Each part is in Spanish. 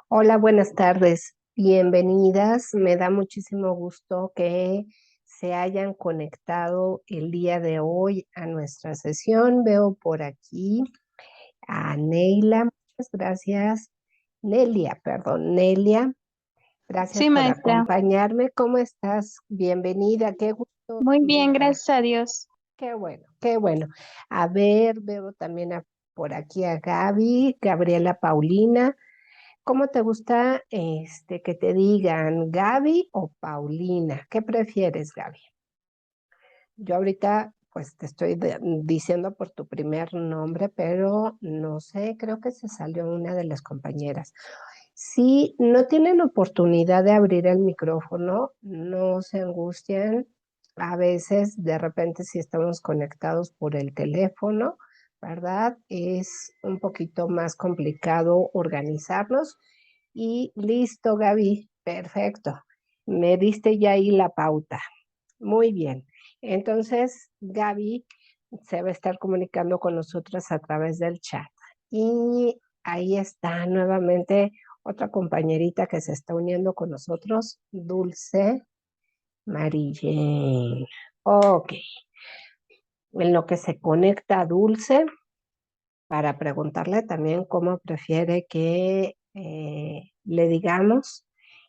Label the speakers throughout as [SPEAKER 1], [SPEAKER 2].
[SPEAKER 1] Hola, buenas tardes. Bienvenidas. Me da muchísimo gusto que se hayan conectado el día de hoy a nuestra sesión. Veo por aquí a Neila. Muchas gracias. Nelia, perdón, Nelia. Gracias
[SPEAKER 2] Sí,
[SPEAKER 1] por
[SPEAKER 2] maestra.
[SPEAKER 1] acompañarme. ¿Cómo estás? Bienvenida. Qué gusto
[SPEAKER 2] Muy bien,
[SPEAKER 1] verte.
[SPEAKER 2] gracias a Dios.
[SPEAKER 1] Qué bueno, qué bueno. A ver, veo también por aquí a Gaby, Gabriela Paulina. ¿Cómo te gusta que te digan Gaby o Paulina? ¿Qué prefieres, Gaby? Yo ahorita pues te estoy diciendo por tu primer nombre, pero no sé, creo que se salió una de las compañeras. Si no tienen oportunidad de abrir el micrófono, no se angustian. A veces, de repente, si estamos conectados por el teléfono, ¿verdad? Es un poquito más complicado organizarnos. Y listo, Gaby, perfecto. Me diste ya ahí la pauta. Muy bien. Entonces, Gaby se va a estar comunicando con nosotras a través del chat. Y ahí está nuevamente otra compañerita que se está uniendo con nosotros, Dulce Marillén. Ok. En lo que se conecta Dulce, para preguntarle también cómo prefiere que le digamos.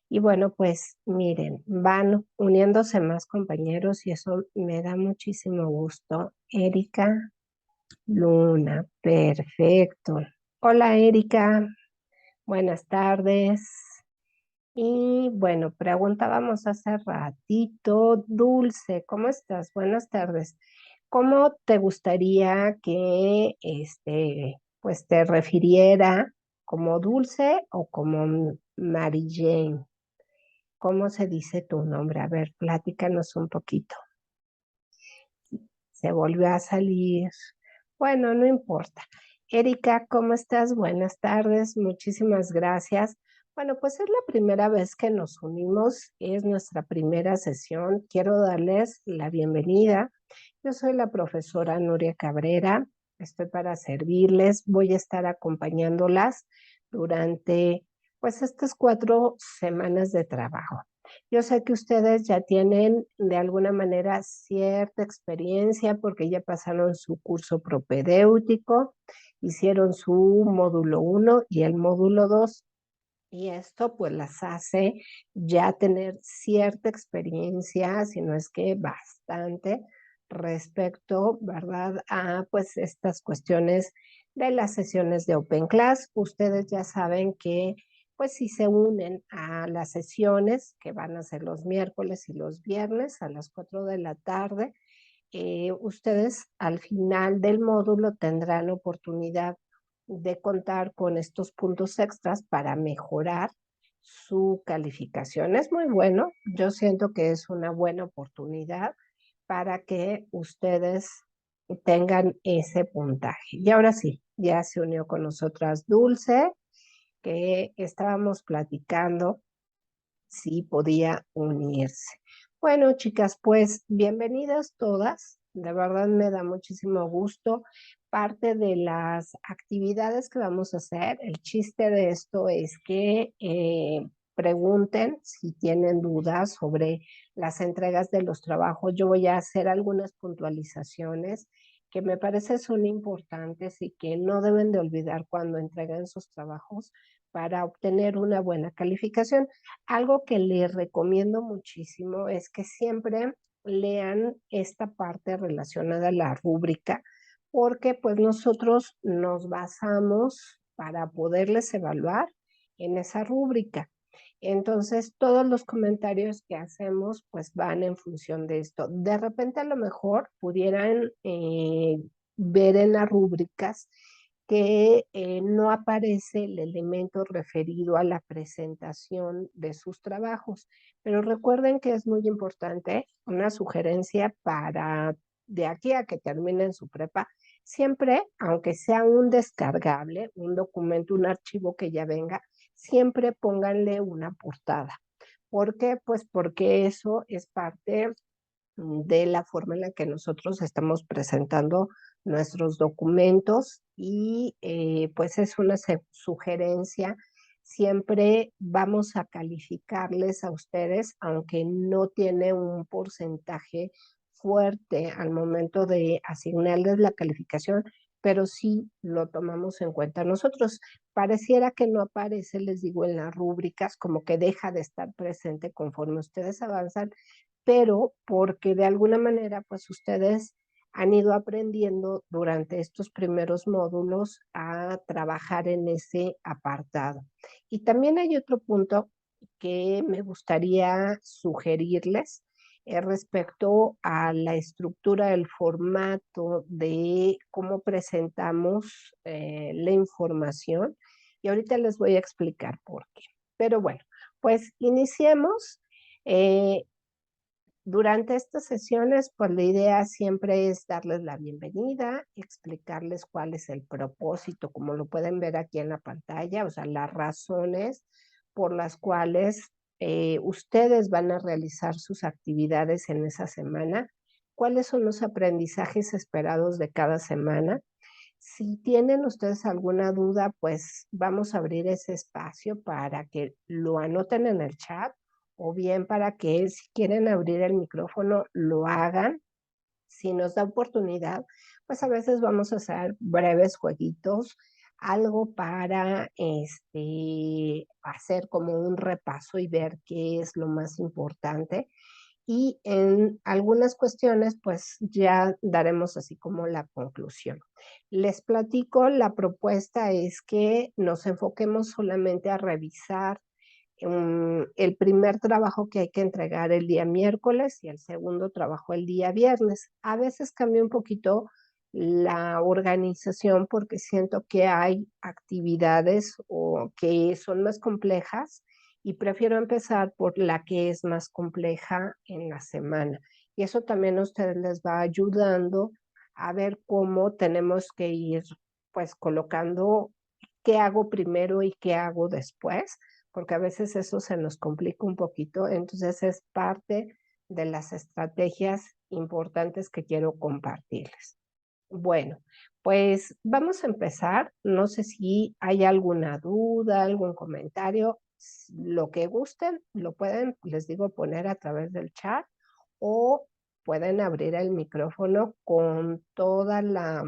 [SPEAKER 1] Y bueno, pues miren, van uniéndose más compañeros y eso me da muchísimo gusto. Erika Luna, perfecto. Hola Erika, buenas tardes. Y bueno, preguntábamos hace ratito, Dulce, ¿cómo estás? Buenas tardes. ¿Cómo te gustaría que pues te refiriera como Dulce o como Mary Jane? ¿Cómo se dice tu nombre? A ver, platícanos un poquito. Se volvió a salir. Bueno, no importa. Erika, ¿cómo estás? Buenas tardes, muchísimas gracias. Bueno, pues es la primera vez que nos unimos, es nuestra primera sesión. Quiero darles la bienvenida. Yo soy la profesora Nuria Cabrera, estoy para servirles, voy a estar acompañándolas durante pues estas 4 semanas de trabajo. Yo sé que ustedes ya tienen de alguna manera cierta experiencia porque ya pasaron su curso propedéutico, hicieron su módulo 1 y el módulo 2 y esto pues las hace ya tener cierta experiencia, si no es que bastante, respecto, ¿verdad? A pues estas cuestiones de las sesiones de Open Class. Ustedes ya saben que pues si se unen a las sesiones que van a ser los miércoles y los viernes a las 4 de la tarde, ustedes al final del módulo tendrán oportunidad de contar con estos puntos extras para mejorar su calificación. Es muy bueno, yo siento que es una buena oportunidad para que ustedes tengan ese puntaje. Y ahora sí, ya se unió con nosotras Dulce, que estábamos platicando si podía unirse. Bueno, chicas, pues bienvenidas todas. De verdad me da muchísimo gusto. Parte de las actividades que vamos a hacer, el chiste de esto es que pregunten si tienen dudas sobre las entregas de los trabajos. Yo voy a hacer algunas puntualizaciones que me parece son importantes y que no deben de olvidar cuando entregan sus trabajos para obtener una buena calificación. Algo que les recomiendo muchísimo es que siempre lean esta parte relacionada a la rúbrica, porque pues nosotros nos basamos para poderles evaluar en esa rúbrica. Entonces, todos los comentarios que hacemos pues van en función de esto. De repente a lo mejor pudieran ver en las rúbricas que no aparece el elemento referido a la presentación de sus trabajos. Pero recuerden que es muy importante una sugerencia para de aquí a que terminen su prepa, siempre, aunque sea un descargable, un documento, un archivo que ya venga, siempre pónganle una portada. ¿Por qué? Pues porque eso es parte de la forma en la que nosotros estamos presentando nuestros documentos y pues es una sugerencia siempre vamos a calificarles a ustedes, aunque no tiene un porcentaje fuerte al momento de asignarles la calificación, pero sí lo tomamos en cuenta nosotros. Pareciera que no aparece, les digo, en las rúbricas, como que deja de estar presente conforme ustedes avanzan, pero porque de alguna manera, pues ustedes han ido aprendiendo durante estos primeros módulos a trabajar en ese apartado. Y también hay otro punto que me gustaría sugerirles respecto a la estructura, el formato de cómo presentamos la información. Y ahorita les voy a explicar por qué. Pero bueno, pues iniciemos. Eh, Durante estas sesiones, pues la idea siempre es darles la bienvenida, explicarles cuál es el propósito, como lo pueden ver aquí en la pantalla, o sea, las razones por las cuales ustedes van a realizar sus actividades en esa semana, cuáles son los aprendizajes esperados de cada semana. Si tienen ustedes alguna duda, pues vamos a abrir ese espacio para que lo anoten en el chat o bien para que si quieren abrir el micrófono lo hagan. Si nos da oportunidad, pues a veces vamos a hacer breves jueguitos, algo para hacer como un repaso y ver qué es lo más importante. Y en algunas cuestiones, pues ya daremos así como la conclusión. Les platico, la propuesta es que nos enfoquemos solamente a revisar el primer trabajo que hay que entregar el día miércoles y el segundo trabajo el día viernes. A veces cambia un poquito la organización porque siento que hay actividades o que son más complejas y prefiero empezar por la que es más compleja en la semana. Y eso también a ustedes les va ayudando a ver cómo tenemos que ir pues colocando qué hago primero y qué hago después, porque a veces eso se nos complica un poquito, entonces es parte de las estrategias importantes que quiero compartirles. Bueno, pues vamos a empezar. No sé si hay alguna duda, algún comentario, lo que gusten, lo pueden, les digo, poner a través del chat o pueden abrir el micrófono con toda la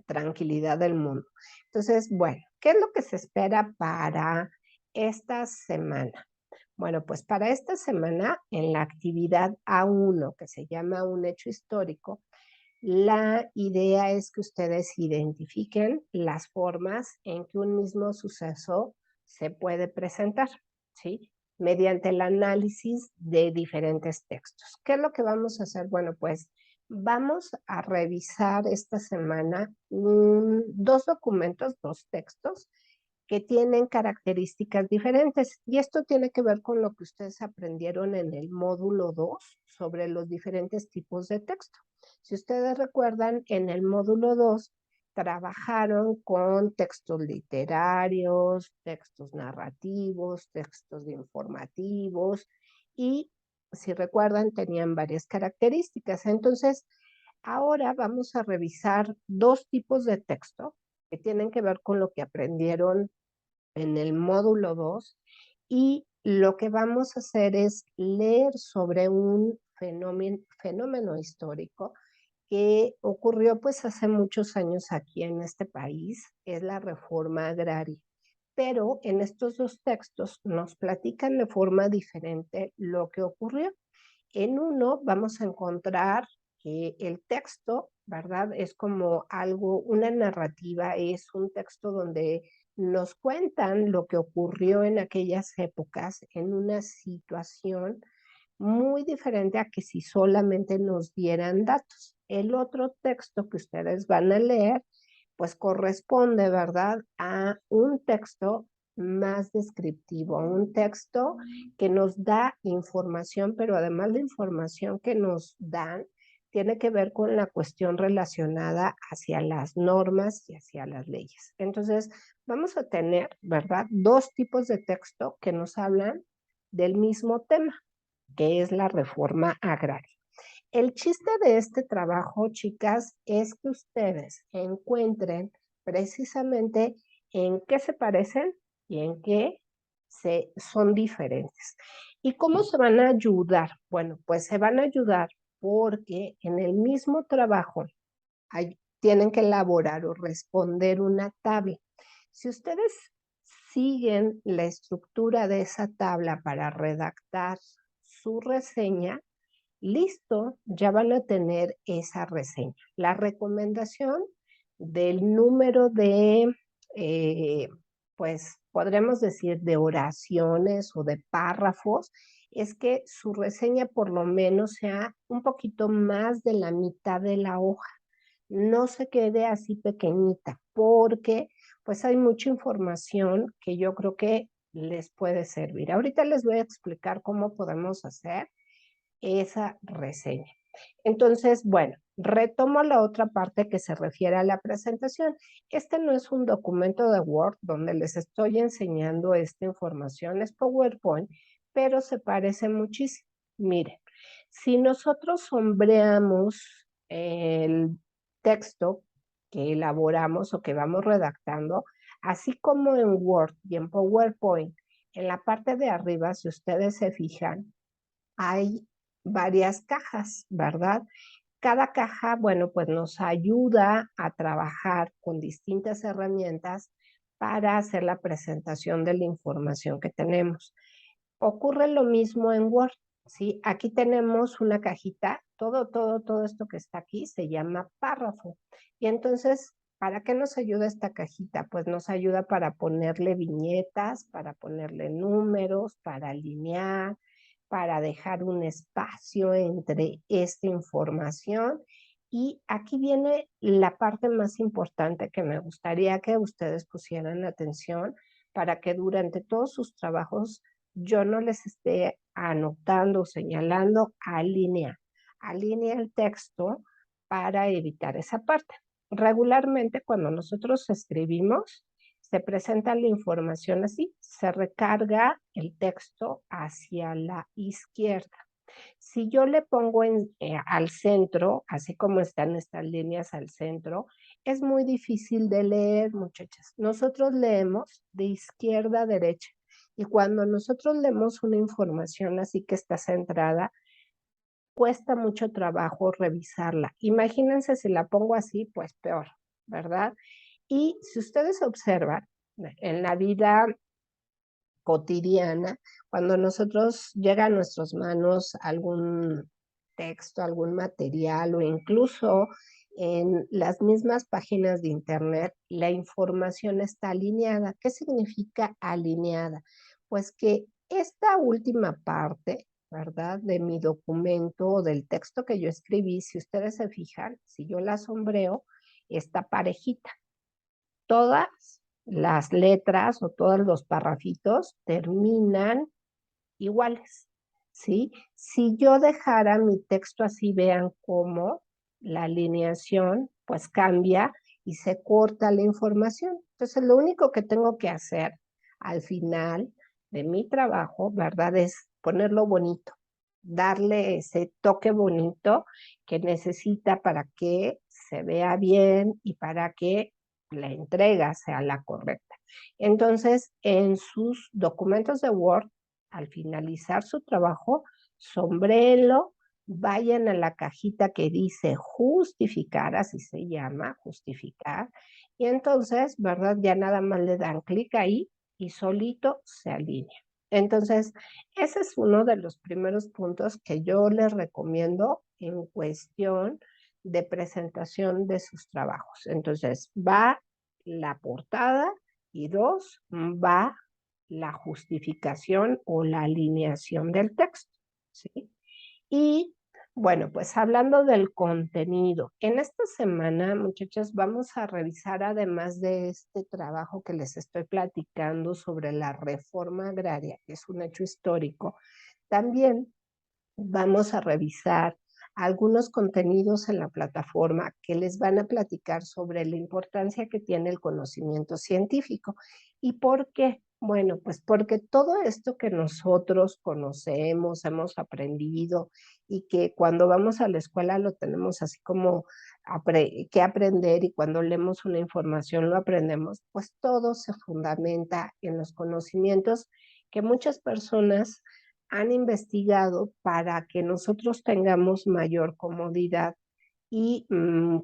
[SPEAKER 1] tranquilidad del mundo. Entonces, bueno, ¿qué es lo que se espera para esta semana? Bueno, pues para esta semana, en la actividad A1, que se llama un hecho histórico, la idea es que ustedes identifiquen las formas en que un mismo suceso se puede presentar, ¿sí? Mediante el análisis de diferentes textos. ¿Qué es lo que vamos a hacer? Bueno, pues vamos a revisar esta semana dos documentos, dos textos que tienen características diferentes. Y esto tiene que ver con lo que ustedes aprendieron en el módulo 2 sobre los diferentes tipos de texto. Si ustedes recuerdan, en el módulo 2 trabajaron con textos literarios, textos narrativos, textos informativos y si recuerdan tenían varias características. Entonces, ahora vamos a revisar dos tipos de texto que tienen que ver con lo que aprendieron en el módulo 2 y lo que vamos a hacer es leer sobre un fenómeno histórico que ocurrió pues hace muchos años aquí en este país, es la reforma agraria. Pero en estos dos textos nos platican de forma diferente lo que ocurrió. En uno vamos a encontrar que el texto, ¿verdad? Es como algo, una narrativa, es un texto donde nos cuentan lo que ocurrió en aquellas épocas en una situación muy diferente a que si solamente nos dieran datos. El otro texto que ustedes van a leer, pues corresponde, ¿verdad?, a un texto más descriptivo, un texto que nos da información, pero además la información que nos dan tiene que ver con la cuestión relacionada hacia las normas y hacia las leyes. Entonces, vamos a tener, ¿verdad?, dos tipos de texto que nos hablan del mismo tema, que es la reforma agraria. El chiste de este trabajo, chicas, es que ustedes encuentren precisamente en qué se parecen y en qué son diferentes. ¿Y cómo se van a ayudar? Bueno, pues se van a ayudar porque en el mismo trabajo tienen que elaborar o responder una tabla. Si ustedes siguen la estructura de esa tabla para redactar su reseña, listo, ya van a tener esa reseña. La recomendación del número de, eh, pues podremos decir, de oraciones o de párrafos, es que su reseña por lo menos sea un poquito más de la mitad de la hoja. No se quede así pequeñita, porque pues hay mucha información que yo creo que les puede servir. Ahorita les voy a explicar cómo podemos hacer esa reseña. Entonces, bueno, retomo la otra parte que se refiere a la presentación. Este no es un documento de Word donde les estoy enseñando esta información, es PowerPoint, pero se parece muchísimo. Miren, si nosotros sombreamos el texto que elaboramos o que vamos redactando, así como en Word y en PowerPoint, en la parte de arriba, si ustedes se fijan, hay varias cajas, ¿verdad? Cada caja, bueno, pues nos ayuda a trabajar con distintas herramientas para hacer la presentación de la información que tenemos. Ocurre lo mismo en Word, ¿sí? Aquí tenemos una cajita, todo esto que está aquí se llama párrafo. Y entonces, ¿para qué nos ayuda esta cajita? Pues nos ayuda para ponerle viñetas, para ponerle números, para alinear, para dejar un espacio entre esta información. Y aquí viene la parte más importante que me gustaría que ustedes pusieran atención para que durante todos sus trabajos yo no les esté anotando, señalando, alinea el texto para evitar esa parte. Regularmente cuando nosotros escribimos, se presenta la información así, se recarga el texto hacia la izquierda. Si yo le pongo al centro, así como están estas líneas al centro, es muy difícil de leer, muchachas. Nosotros leemos de izquierda a derecha y cuando nosotros leemos una información así que está centrada, cuesta mucho trabajo revisarla. Imagínense si la pongo así, pues peor, ¿verdad? Y si ustedes observan, en la vida cotidiana, cuando nosotros llega a nuestras manos algún texto, algún material o incluso en las mismas páginas de internet, la información está alineada. ¿Qué significa alineada? Pues que esta última parte, ¿verdad? De mi documento o del texto que yo escribí, si ustedes se fijan, si yo la sombreo, está parejita. Todas las letras o todos los parrafitos terminan iguales, ¿sí? Si yo dejara mi texto así, vean cómo la alineación pues cambia y se corta la información. Entonces, lo único que tengo que hacer al final de mi trabajo, ¿verdad? Es ponerlo bonito, darle ese toque bonito que necesita para que se vea bien y para que la entrega sea la correcta. Entonces, en sus documentos de Word, al finalizar su trabajo, sombrelo, vayan a la cajita que dice justificar, así se llama, justificar, y entonces, ¿verdad? Ya nada más le dan clic ahí y solito se alinea. Entonces, ese es uno de los primeros puntos que yo les recomiendo en cuestión de presentación de sus trabajos. Entonces, va la portada y dos, va la justificación o la alineación del texto, ¿sí? Y bueno, pues hablando del contenido, en esta semana, muchachas, vamos a revisar, además de este trabajo que les estoy platicando sobre la reforma agraria, que es un hecho histórico, también vamos a revisar algunos contenidos en la plataforma que les van a platicar sobre la importancia que tiene el conocimiento científico. ¿Y por qué? Bueno, pues porque todo esto que nosotros conocemos, hemos aprendido y que cuando vamos a la escuela lo tenemos así como que aprender y cuando leemos una información lo aprendemos, pues todo se fundamenta en los conocimientos que muchas personas han investigado para que nosotros tengamos mayor comodidad y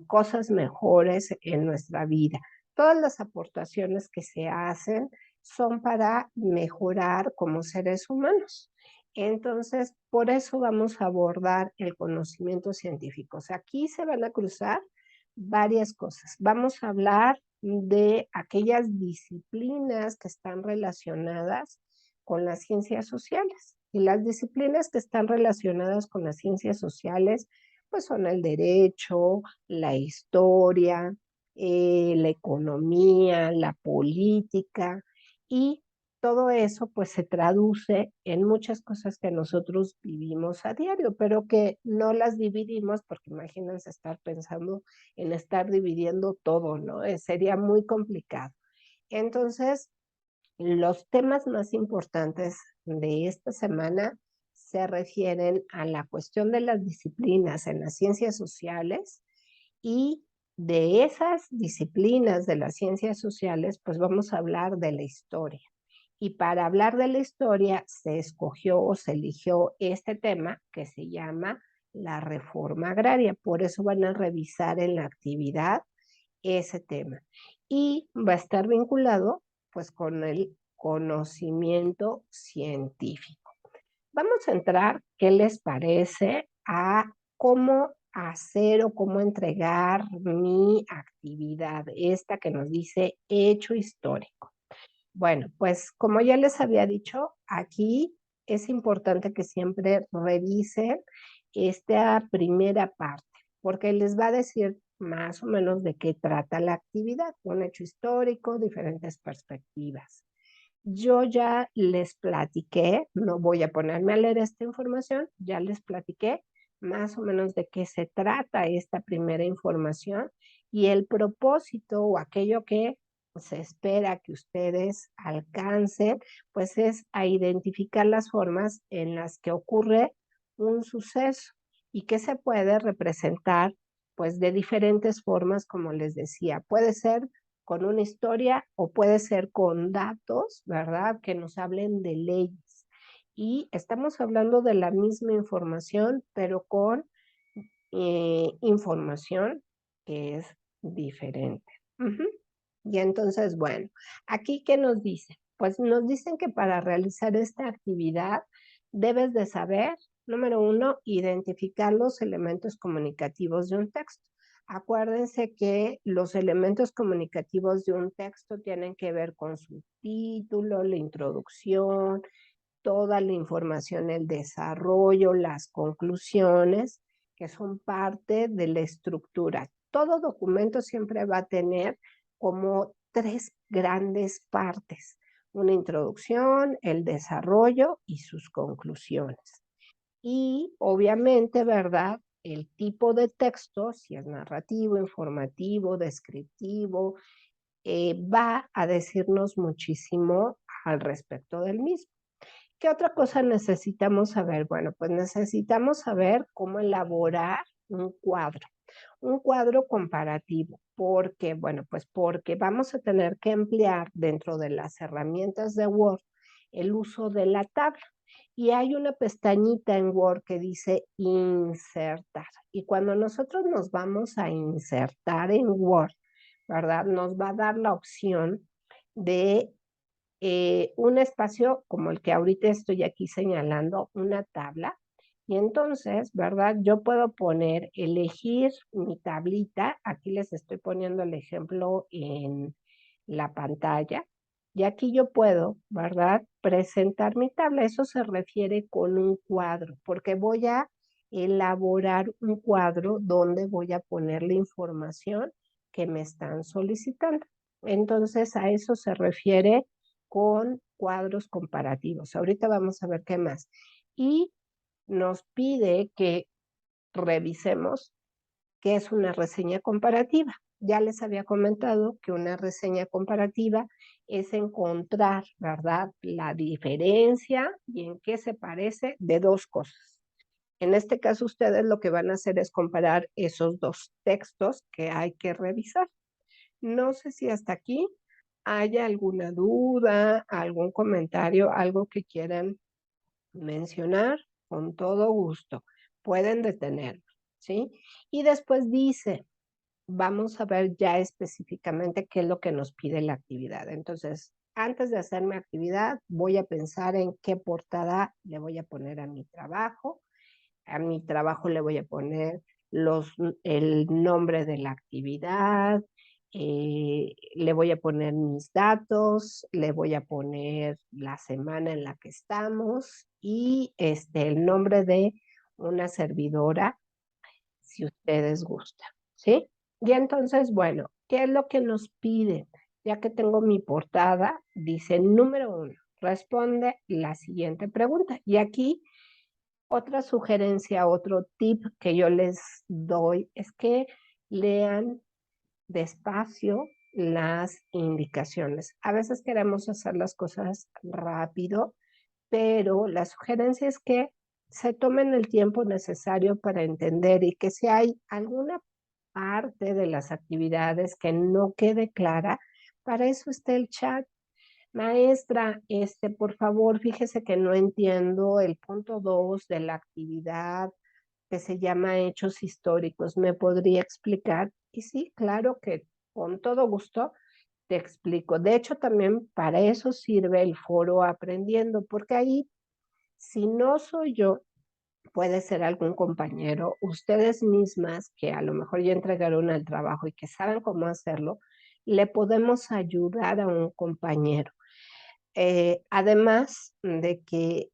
[SPEAKER 1] cosas mejores en nuestra vida. Todas las aportaciones que se hacen son para mejorar como seres humanos. Entonces, por eso vamos a abordar el conocimiento científico. O sea, aquí se van a cruzar varias cosas. Vamos a hablar de aquellas disciplinas que están relacionadas con las ciencias sociales. Y las disciplinas que están relacionadas con las ciencias sociales pues son el derecho, la historia, la economía, la política y todo eso pues se traduce en muchas cosas que nosotros vivimos a diario, pero que no las dividimos porque imagínense estar pensando en estar dividiendo todo, ¿no? Sería muy complicado. Entonces, los temas más importantes de esta semana se refieren a la cuestión de las disciplinas en las ciencias sociales y de esas disciplinas de las ciencias sociales, pues vamos a hablar de la historia. Y para hablar de la historia se escogió o se eligió este tema que se llama la reforma agraria. Por eso van a revisar en la actividad ese tema. Y va a estar vinculado pues con el conocimiento científico. Vamos a entrar, ¿qué les parece? A cómo hacer o cómo entregar mi actividad, esta que nos dice hecho histórico. Bueno, pues como ya les había dicho, aquí es importante que siempre revisen esta primera parte, porque les va a decir más o menos de qué trata la actividad, un hecho histórico, diferentes perspectivas. Yo ya les platiqué, no voy a ponerme a leer esta información, ya les platiqué más o menos de qué se trata esta primera información y el propósito o aquello que se espera que ustedes alcancen, pues es a identificar las formas en las que ocurre un suceso y que se puede representar pues de diferentes formas, como les decía. Puede ser con una historia o puede ser con datos, ¿verdad? Que nos hablen de leyes. Y estamos hablando de la misma información, pero con información que es diferente. Uh-huh. Y entonces, bueno, aquí ¿qué nos dice? Pues nos dicen que para realizar esta actividad debes de saber, número uno, identificar los elementos comunicativos de un texto. Acuérdense que los elementos comunicativos de un texto tienen que ver con su título, la introducción, toda la información, el desarrollo, las conclusiones, que son parte de la estructura. Todo documento siempre va a tener como tres grandes partes: una introducción, el desarrollo y sus conclusiones. Y obviamente, ¿verdad? El tipo de texto, si es narrativo, informativo, descriptivo, va a decirnos muchísimo al respecto del mismo. ¿Qué otra cosa necesitamos saber? Bueno, pues necesitamos saber cómo elaborar un cuadro comparativo. ¿Por qué? Bueno, pues porque vamos a tener que emplear dentro de las herramientas de Word el uso de la tabla. Y hay una pestañita en Word que dice insertar. Y cuando nosotros nos vamos a insertar en Word, ¿verdad? Nos va a dar la opción de un espacio como el que ahorita estoy aquí señalando, una tabla. Y entonces, ¿verdad? Yo puedo poner, elegir mi tablita. Aquí les estoy poniendo el ejemplo en la pantalla. Y aquí yo puedo, ¿verdad? Presentar mi tabla. Eso se refiere con un cuadro, porque voy a elaborar un cuadro donde voy a poner la información que me están solicitando. Entonces, a eso se refiere con cuadros comparativos. Ahorita vamos a ver qué más. Y nos pide que revisemos qué es una reseña comparativa. Ya les había comentado que una reseña comparativa es encontrar, ¿verdad?, la diferencia y en qué se parece de dos cosas. En este caso, ustedes lo que van a hacer es comparar esos dos textos que hay que revisar. No sé si hasta aquí ¿Hay alguna duda, algún comentario, algo que quieran mencionar? Con todo gusto. Pueden detenerme, ¿sí? Y después dice, vamos a ver ya específicamente qué es lo que nos pide la actividad. Entonces, antes de hacer mi actividad, voy a pensar en qué portada le voy a poner a mi trabajo. A mi trabajo le voy a poner el nombre de la actividad, le voy a poner mis datos, le voy a poner la semana en la que estamos y el nombre de una servidora, si ustedes gustan, ¿sí? Y entonces, bueno, ¿qué es lo que nos pide? Ya que tengo mi portada, dice número 1, responde la siguiente pregunta. Y aquí otra sugerencia, otro tip que yo les doy es que lean despacio las indicaciones. A veces queremos hacer las cosas rápido, pero la sugerencia es que se tomen el tiempo necesario para entender y que si hay alguna parte de las actividades que no quede clara, para eso está el chat. Maestra, por favor, fíjese que no entiendo el punto 2 de la actividad que se llama Hechos Históricos. ¿Me podría explicar? Y sí, claro que con todo gusto te explico. De hecho, también para eso sirve el foro Aprendiendo, porque ahí, si no soy yo, puede ser algún compañero, ustedes mismas que a lo mejor ya entregaron el trabajo y que saben cómo hacerlo, le podemos ayudar a un compañero. Además de que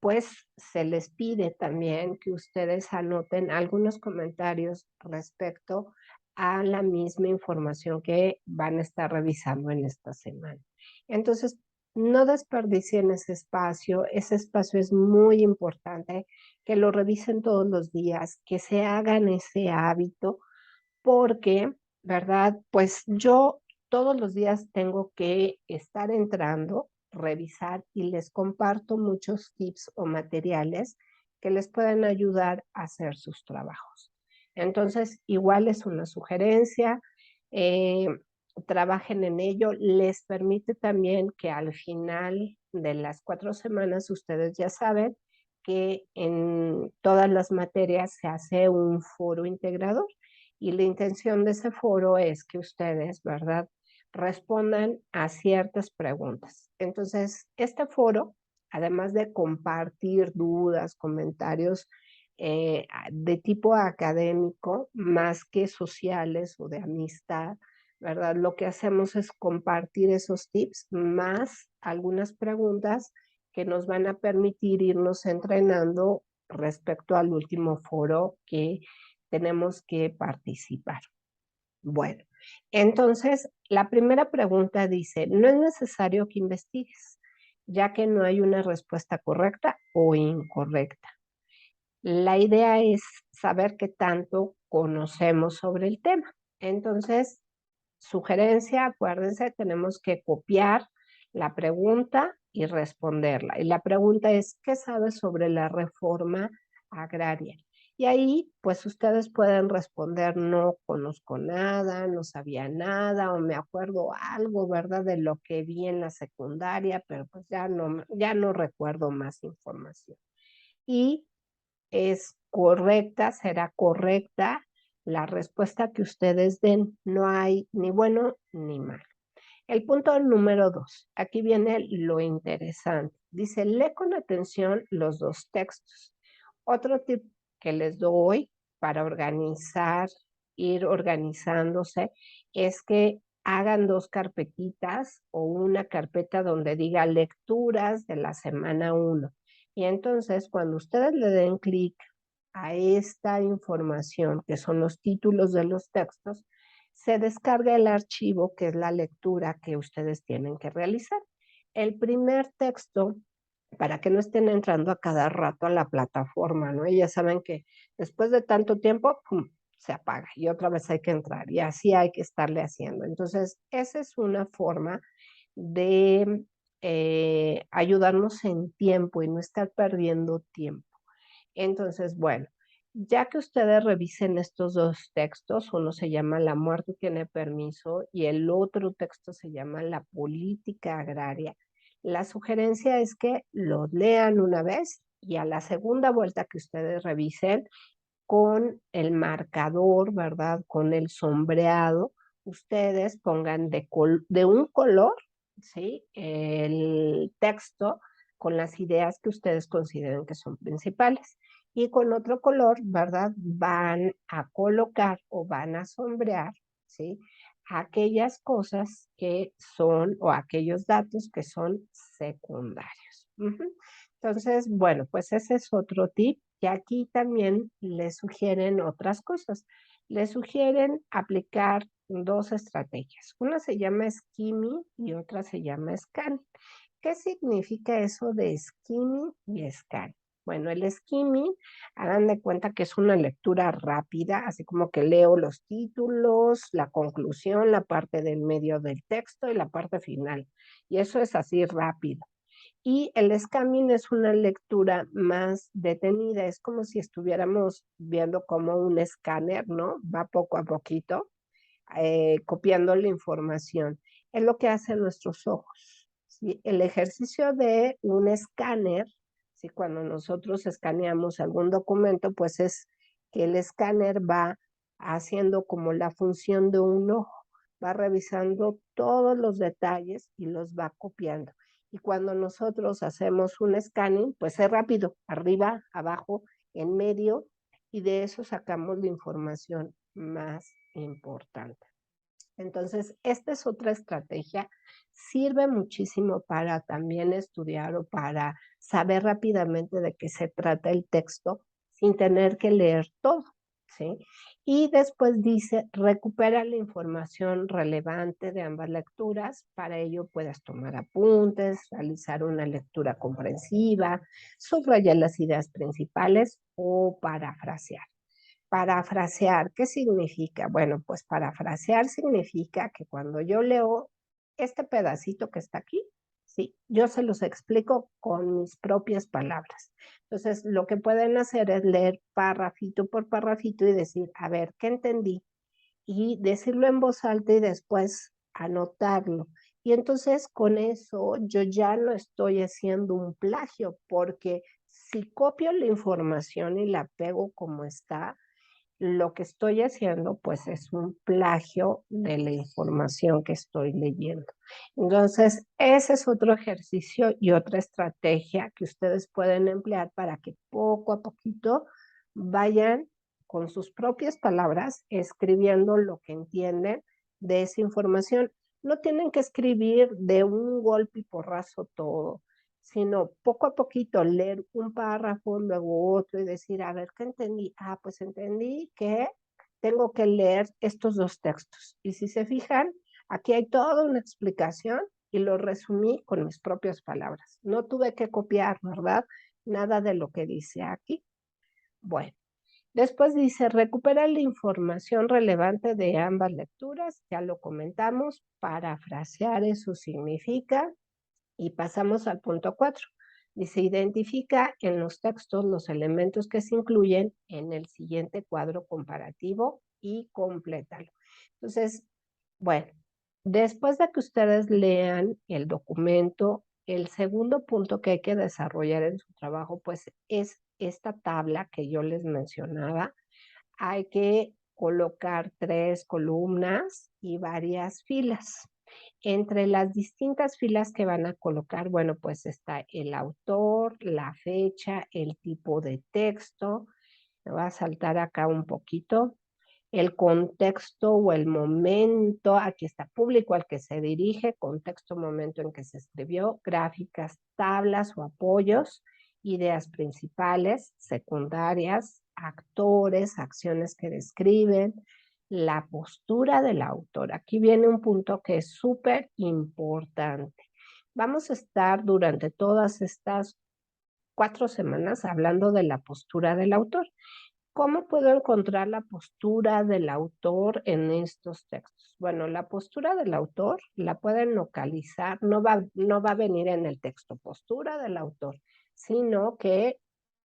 [SPEAKER 1] pues se les pide también que ustedes anoten algunos comentarios respecto a la misma información que van a estar revisando en esta semana. Entonces, no desperdicien ese espacio es muy importante, que lo revisen todos los días, que se hagan ese hábito porque, ¿verdad? Pues yo todos los días tengo que estar entrando, revisar y les comparto muchos tips o materiales que les pueden ayudar a hacer sus trabajos. Entonces, igual es una sugerencia, eh, trabajen en ello, les permite también que al final de las 4 semanas ustedes ya saben que en todas las materias se hace un foro integrador y la intención de ese foro es que ustedes, ¿verdad?, respondan a ciertas preguntas. Entonces, este foro, además de compartir dudas, comentarios de tipo académico, más que sociales o de amistad, ¿verdad? Lo que hacemos es compartir esos tips más algunas preguntas que nos van a permitir irnos entrenando respecto al último foro que tenemos que participar. Bueno, entonces la primera pregunta dice, no es necesario que investigues, ya que no hay una respuesta correcta o incorrecta. La idea es saber qué tanto conocemos sobre el tema. Entonces, sugerencia, acuérdense, tenemos que copiar la pregunta y responderla. Y la pregunta es, ¿qué sabes sobre la reforma agraria? Y ahí, pues ustedes pueden responder, no conozco nada, no sabía nada, o me acuerdo algo, ¿verdad? De lo que vi en la secundaria, pero pues ya no recuerdo más información. Y es correcta, será correcta la respuesta que ustedes den. No hay ni bueno ni malo. El punto número 2, aquí viene lo interesante. Dice, lee con atención los dos textos. Otro tip que les doy para ir organizándose, es que hagan 2 carpetitas o una carpeta donde diga lecturas de la semana 1. Y entonces, cuando ustedes le den clic a esta información, que son los títulos de los textos, se descarga el archivo, que es la lectura que ustedes tienen que realizar. El primer texto, para que no estén entrando a cada rato a la plataforma, ¿no? Y ya saben que después de tanto tiempo, ¡pum!, se apaga y otra vez hay que entrar y así hay que estarle haciendo. Entonces, esa es una forma de ayudarnos en tiempo y no estar perdiendo tiempo. Entonces, bueno, Ya que ustedes revisen estos dos textos, uno se llama La muerte tiene permiso y el otro texto se llama La política agraria, la sugerencia es que los lean una vez y a la segunda vuelta que ustedes revisen con el marcador, ¿verdad? Con el sombreado, ustedes pongan de un color, ¿sí? El texto con las ideas que ustedes consideren que son principales. Y con otro color, ¿verdad? Van a colocar o van a sombrear, ¿sí? Aquellas cosas que son o aquellos datos que son secundarios. Ujú. Entonces, bueno, pues ese es otro tip que aquí también le sugieren otras cosas. Le sugieren aplicar dos estrategias. Una se llama skimming y otra se llama scanning. ¿Qué significa eso de skimming y scanning? Bueno, el skimming, hagan de cuenta que es una lectura rápida, así como que leo los títulos, la conclusión, la parte del medio del texto y la parte final. Y eso es así rápido. Y el scanning es una lectura más detenida, es como si estuviéramos viendo como un escáner, ¿no? Va poco a poquito, copiando la información. Es lo que hacen nuestros ojos. ¿Sí? El ejercicio de un escáner, ¿sí? Cuando nosotros escaneamos algún documento, pues es que el escáner va haciendo como la función de un ojo, va revisando todos los detalles y los va copiando. Y cuando nosotros hacemos un scanning, pues es rápido, arriba, abajo, en medio, y de eso sacamos la información más importante. Entonces, esta es otra estrategia. Sirve muchísimo para también estudiar o para saber rápidamente de qué se trata el texto sin tener que leer todo, ¿sí? Y después dice, recupera la información relevante de ambas lecturas. Para ello puedes tomar apuntes, realizar una lectura comprensiva, subrayar las ideas principales o parafrasear. Parafrasear, ¿qué significa? Bueno, pues parafrasear significa que cuando yo leo este pedacito que está aquí, sí, yo se los explico con mis propias palabras. Entonces, lo que pueden hacer es leer párrafito por párrafito y decir, a ver, ¿qué entendí? Y decirlo en voz alta y después anotarlo. Y entonces con eso yo ya no estoy haciendo un plagio, porque si copio la información y la pego como está, lo que estoy haciendo pues es un plagio de la información que estoy leyendo. Entonces, ese es otro ejercicio y otra estrategia que ustedes pueden emplear para que poco a poquito vayan con sus propias palabras escribiendo lo que entienden de esa información. No tienen que escribir de un golpe y porrazo todo, sino poco a poquito leer un párrafo, luego otro y decir, a ver, ¿qué entendí? Ah, pues entendí que tengo que leer estos dos textos. Y si se fijan, aquí hay toda una explicación y lo resumí con mis propias palabras. No tuve que copiar, ¿verdad? Nada de lo que dice aquí. Bueno, después dice, recupera la información relevante de ambas lecturas, ya lo comentamos, parafrasear eso significa y pasamos al punto 4. Dice, identifica en los textos los elementos que se incluyen en el siguiente cuadro comparativo y complétalo. Entonces, bueno, después de que ustedes lean el documento, el segundo punto que hay que desarrollar en su trabajo, pues es esta tabla que yo les mencionaba. Hay que colocar 3 columnas y varias filas. Entre las distintas filas que van a colocar, bueno, pues está el autor, la fecha, el tipo de texto. Me voy a saltar acá un poquito. El contexto o el momento, aquí está público al que se dirige, contexto, momento en que se escribió, gráficas, tablas o apoyos, ideas principales, secundarias, actores, acciones que describen, la postura del autor. Aquí viene un punto que es súper importante. Vamos a estar durante todas estas 4 semanas hablando de la postura del autor. ¿Cómo puedo encontrar la postura del autor en estos textos? Bueno, la postura del autor la pueden localizar, no va a venir en el texto postura del autor, sino que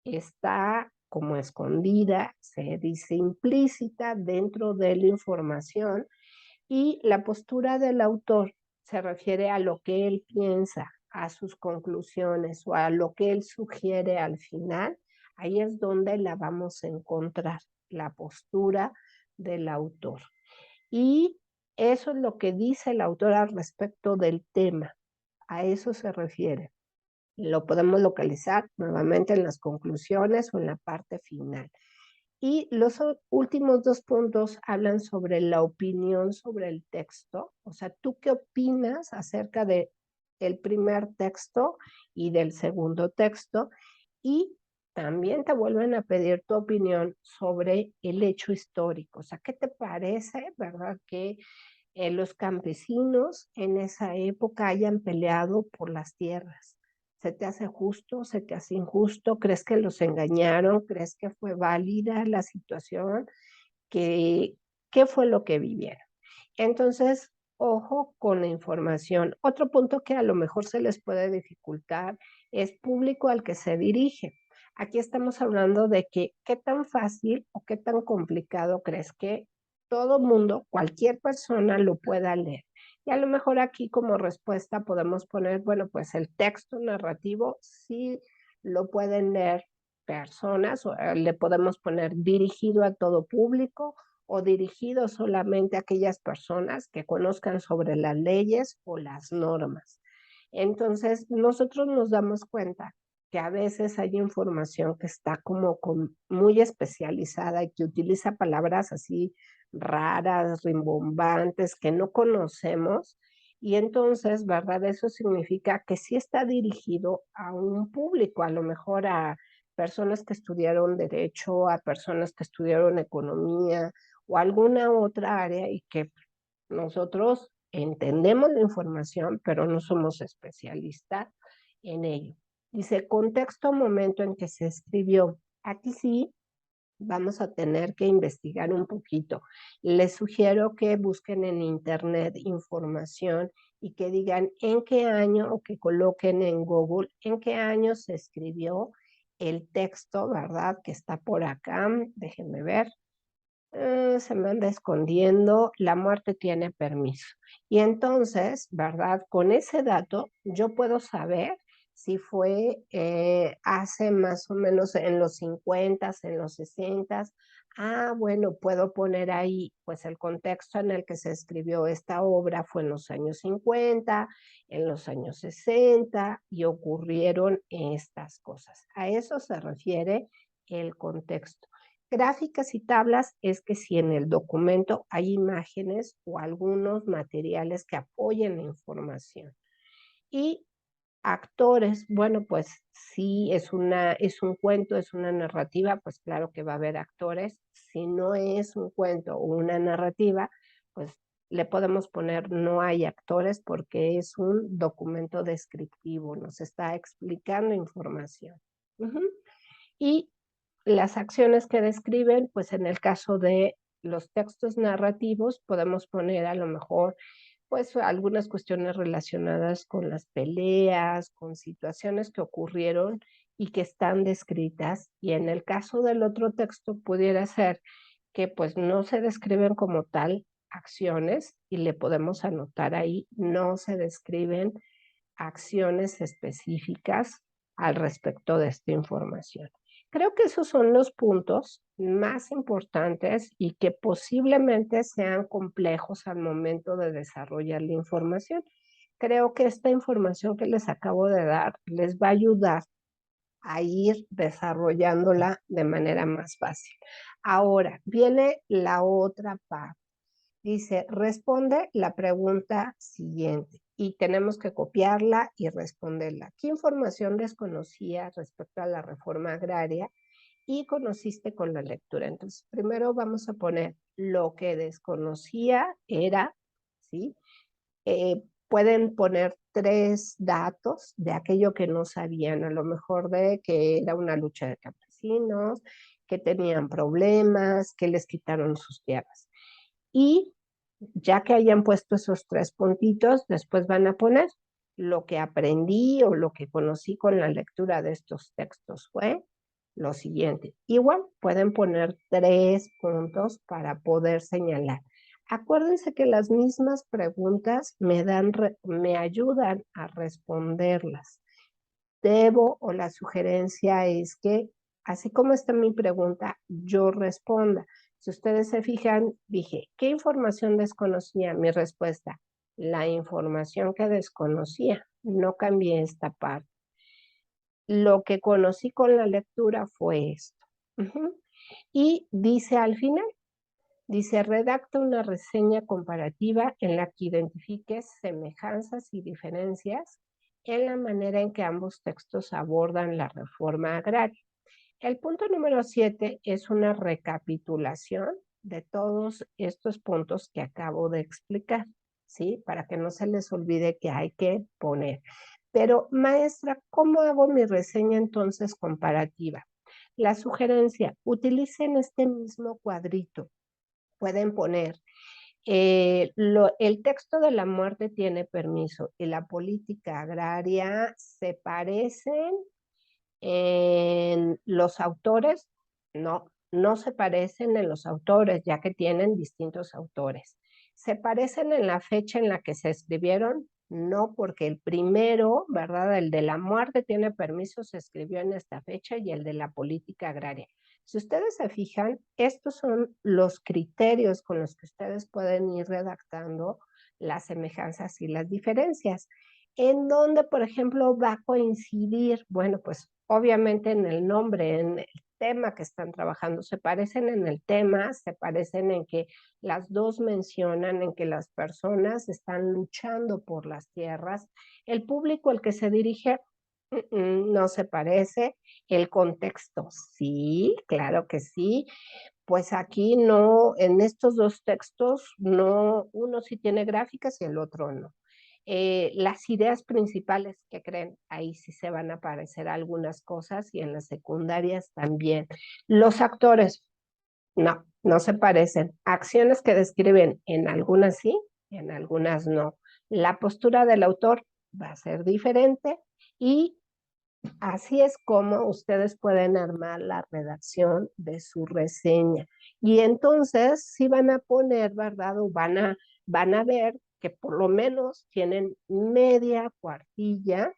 [SPEAKER 1] está como escondida, se dice implícita dentro de la información, y la postura del autor se refiere a lo que él piensa, a sus conclusiones o a lo que él sugiere al final. Ahí es donde la vamos a encontrar, la postura del autor. Y eso es lo que dice el autor al respecto del tema. A eso se refiere. Lo podemos localizar nuevamente en las conclusiones o en la parte final. Y los últimos dos puntos hablan sobre la opinión sobre el texto. O sea, ¿tú qué opinas acerca de el primer texto y del segundo texto? Y también te vuelven a pedir tu opinión sobre el hecho histórico. O sea, ¿qué te parece, verdad, que los campesinos en esa época hayan peleado por las tierras? ¿Se te hace justo? ¿Se te hace injusto? ¿Crees que los engañaron? ¿Crees que fue válida la situación? ¿Qué, qué fue lo que vivieron? Entonces, ojo con la información. Otro punto que a lo mejor se les puede dificultar es público al que se dirige. Aquí estamos hablando de que qué tan fácil o qué tan complicado crees que todo mundo, cualquier persona lo pueda leer. Y a lo mejor aquí como respuesta podemos poner, bueno, pues el texto narrativo sí lo pueden leer personas, o le podemos poner dirigido a todo público o dirigido solamente a aquellas personas que conozcan sobre las leyes o las normas. Entonces, nosotros nos damos cuenta que a veces hay información que está como muy especializada y que utiliza palabras así raras, rimbombantes, que no conocemos. Y entonces, ¿verdad? Eso significa que sí está dirigido a un público, a lo mejor a personas que estudiaron derecho, a personas que estudiaron economía o alguna otra área y que nosotros entendemos la información, pero no somos especialistas en ello. Dice, contexto, momento en que se escribió. Aquí sí vamos a tener que investigar un poquito. Les sugiero que busquen en internet información y que digan en qué año o que coloquen en Google en qué año se escribió el texto, ¿verdad? Que está por acá. Déjenme ver. Se me anda escondiendo, la muerte tiene permiso. Y entonces, ¿verdad? Con ese dato yo puedo saber si fue hace más o menos en los 50, en los 60. Ah, bueno, puedo poner ahí, pues el contexto en el que se escribió esta obra fue en los años 50, en los años 60 y ocurrieron estas cosas. A eso se refiere el contexto. Gráficas y tablas es que si en el documento hay imágenes o algunos materiales que apoyen la información. Y actores, bueno, pues si es un cuento, es una narrativa, pues claro que va a haber actores. Si no es un cuento o una narrativa, pues le podemos poner no hay actores porque es un documento descriptivo, nos está explicando información. Y las acciones que describen, pues en el caso de los textos narrativos podemos poner a lo mejor pues algunas cuestiones relacionadas con las peleas, con situaciones que ocurrieron y que están descritas. Y en el caso del otro texto pudiera ser que pues no se describen como tal acciones y le podemos anotar ahí, no se describen acciones específicas al respecto de esta información. Creo que esos son los puntos más importantes y que posiblemente sean complejos al momento de desarrollar la información. Creo que esta información que les acabo de dar les va a ayudar a ir desarrollándola de manera más fácil. Ahora, viene la otra parte. Dice, responde la pregunta siguiente y tenemos que copiarla y responderla. ¿Qué información desconocía respecto a la reforma agraria y conociste con la lectura? Entonces, primero vamos a poner lo que desconocía era, ¿sí? Pueden poner tres datos de aquello que no sabían, a lo mejor de que era una lucha de campesinos, que tenían problemas, que les quitaron sus tierras. Y ya que hayan puesto esos tres puntitos, después van a poner lo que aprendí o lo que conocí con la lectura de estos textos fue, lo siguiente. Igual pueden poner 3 puntos para poder señalar. Acuérdense que las mismas preguntas me ayudan a responderlas. Debo o la sugerencia es que, así como está mi pregunta, yo responda. Si ustedes se fijan, dije, ¿qué información desconocía? Mi respuesta, la información que desconocía. No cambié esta parte. Lo que conocí con la lectura fue esto. Y dice al final, dice, redacta una reseña comparativa en la que identifiques semejanzas y diferencias en la manera en que ambos textos abordan la reforma agraria. El punto número 7 es una recapitulación de todos estos puntos que acabo de explicar, ¿sí? Para que no se les olvide que hay que poner. Pero, maestra, ¿cómo hago mi reseña entonces comparativa? La sugerencia, utilicen este mismo cuadrito. Pueden poner, el texto de la muerte tiene permiso y la política agraria se parecen en los autores. No, no se parecen en los autores, ya que tienen distintos autores. ¿Se parecen en la fecha en la que se escribieron? No, porque el primero, ¿verdad? El de la muerte tiene permiso, se escribió en esta fecha, y el de la política agraria. Si ustedes se fijan, estos son los criterios con los que ustedes pueden ir redactando las semejanzas y las diferencias. ¿En dónde, por ejemplo, va a coincidir? Bueno, pues obviamente en el nombre, en el tema que están trabajando. Se parecen en el tema, se parecen en que las dos mencionan en que las personas están luchando por las tierras. El público al que se dirige no se parece. El contexto, sí, claro que sí. Pues aquí no, en estos dos textos, no, uno sí tiene gráficas y el otro no. Las ideas principales que creen, ahí sí se van a aparecer algunas cosas, y en las secundarias también. Los actores, no, no se parecen. Acciones que describen, en algunas sí, en algunas no. La postura del autor va a ser diferente, y así es como ustedes pueden armar la redacción de su reseña. Y entonces sí van a poner, ¿verdad? O van a ver que por lo menos tienen media cuartilla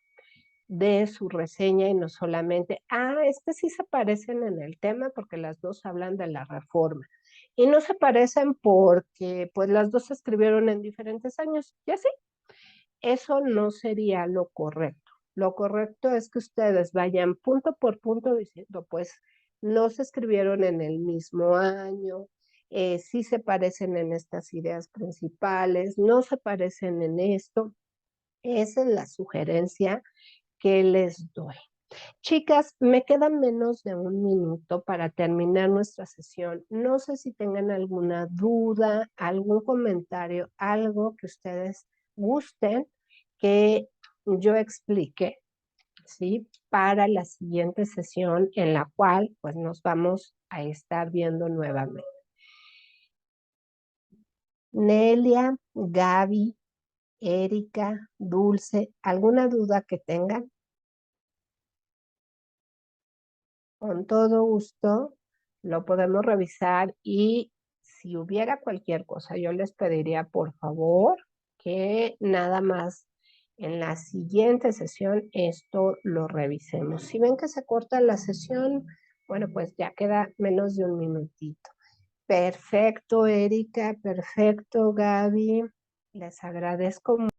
[SPEAKER 1] de su reseña, y no solamente, sí se parecen en el tema porque las dos hablan de la reforma. Y no se parecen porque pues las dos se escribieron en diferentes años, y así. Eso no sería lo correcto. Lo correcto es que ustedes vayan punto por punto diciendo, pues, no se escribieron en el mismo año, sí se parecen en estas ideas principales, no se parecen en esto. Esa es la sugerencia que les doy. Chicas, me queda menos de un minuto para terminar nuestra sesión. No sé si tengan alguna duda, algún comentario, algo que ustedes gusten que yo explique, ¿sí? Para la siguiente sesión, en la cual pues nos vamos a estar viendo nuevamente. Nelia, Gaby, Erika, Dulce, ¿alguna duda que tengan? Con todo gusto lo podemos revisar, y si hubiera cualquier cosa, yo les pediría por favor que nada más en la siguiente sesión esto lo revisemos. Si ven que se corta la sesión, bueno, pues ya queda menos de un minutito. Perfecto, Erika, perfecto, Gaby. Les agradezco mucho.